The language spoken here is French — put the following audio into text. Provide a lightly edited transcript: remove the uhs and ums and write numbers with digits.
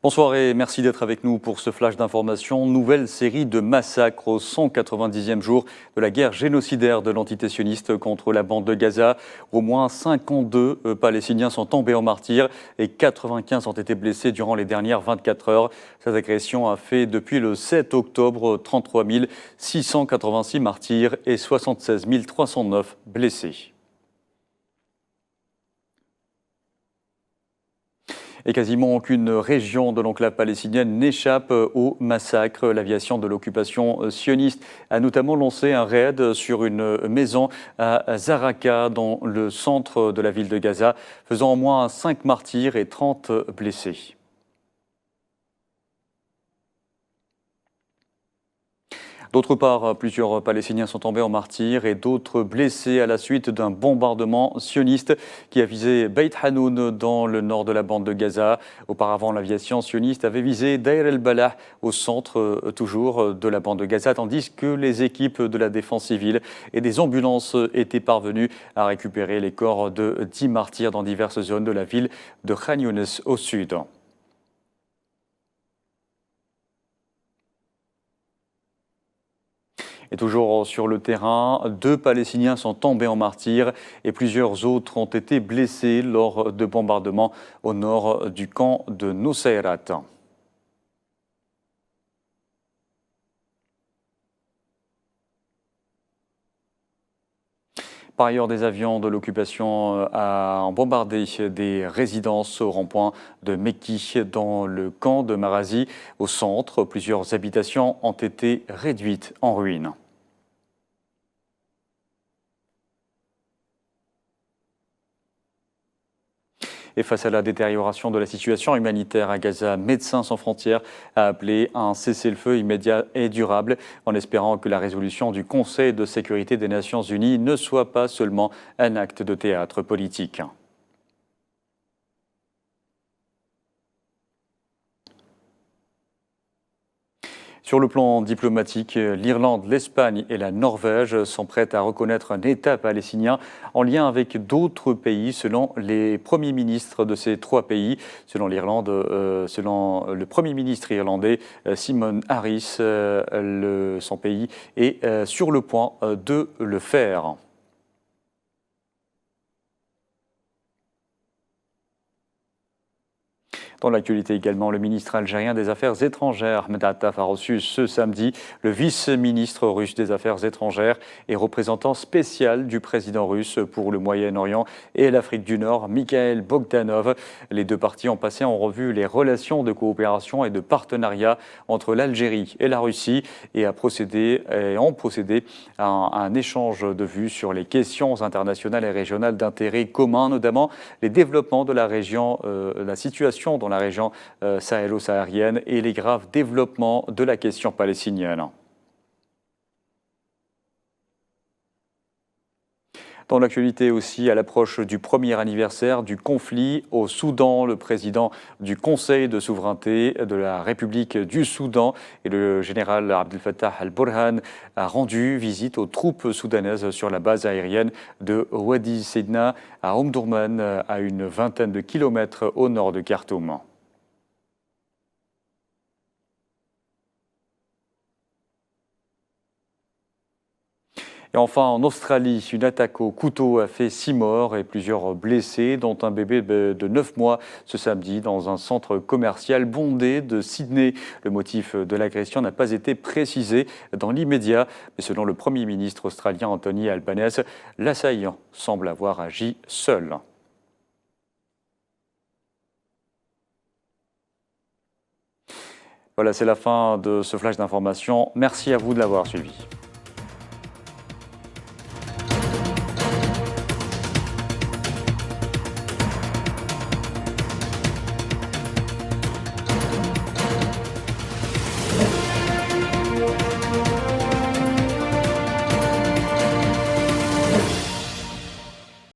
Bonsoir et merci d'être avec nous pour ce flash d'information. Nouvelle série de massacres au 190e jour de la guerre génocidaire de l'entité sioniste contre la bande de Gaza. Au moins 52 Palestiniens sont tombés en martyrs et 95 ont été blessés durant les dernières 24 heures. Cette agression a fait depuis le 7 octobre 33 686 martyrs et 76 309 blessés. Et quasiment aucune région de l'enclave palestinienne n'échappe au massacre. L'aviation de l'occupation sioniste a notamment lancé un raid sur une maison à Zaraka, dans le centre de la ville de Gaza, faisant au moins 5 martyrs et 30 blessés. D'autre part, plusieurs Palestiniens sont tombés en martyrs et d'autres blessés à la suite d'un bombardement sioniste qui a visé Beit Hanoun dans le nord de la bande de Gaza. Auparavant, l'aviation sioniste avait visé Deir el-Balah au centre toujours de la bande de Gaza, tandis que les équipes de la défense civile et des ambulances étaient parvenues à récupérer les corps de 10 martyrs dans diverses zones de la ville de Khan Younes au sud. Et toujours sur le terrain, 2 Palestiniens sont tombés en martyrs et plusieurs autres ont été blessés lors de bombardements au nord du camp de Nusayrat. Par ailleurs, des avions de l'occupation ont bombardé des résidences au rond-point de Mekki dans le camp de Marazi au centre. Plusieurs habitations ont été réduites en ruines. Et face à la détérioration de la situation humanitaire à Gaza, Médecins sans frontières a appelé à un cessez-le-feu immédiat et durable, en espérant que la résolution du Conseil de sécurité des Nations Unies ne soit pas seulement un acte de théâtre politique. Sur le plan diplomatique, l'Irlande, l'Espagne et la Norvège sont prêtes à reconnaître un État palestinien en lien avec d'autres pays, selon les premiers ministres de ces 3 pays. Selon l'Irlande, selon le Premier ministre irlandais, Simon Harris, son pays est sur le point de le faire. Dans l'actualité également, le ministre algérien des Affaires étrangères, Ahmed Attaf, a reçu ce samedi le vice-ministre russe des Affaires étrangères et représentant spécial du président russe pour le Moyen-Orient et l'Afrique du Nord, Mikhail Bogdanov. Les 2 parties ont passé en revue les relations de coopération et de partenariat entre l'Algérie et la Russie et ont procédé à un échange de vues sur les questions internationales et régionales d'intérêt commun, notamment les développements de la région, la situation dans la région sahélo-saharienne et les graves développements de la question palestinienne. Dans l'actualité aussi, à l'approche du premier anniversaire du conflit au Soudan, le président du Conseil de souveraineté de la République du Soudan et le général Abdel Fattah al-Burhan a rendu visite aux troupes soudanaises sur la base aérienne de Wadi Sedna à Omdurman, à une vingtaine de kilomètres au nord de Khartoum. Et enfin, en Australie, une attaque au couteau a fait 6 morts et plusieurs blessés, dont un bébé de 9 mois ce samedi dans un centre commercial bondé de Sydney. Le motif de l'agression n'a pas été précisé dans l'immédiat, mais selon le Premier ministre australien Anthony Albanese, l'assaillant semble avoir agi seul. Voilà, c'est la fin de ce flash d'information. Merci à vous de l'avoir suivi.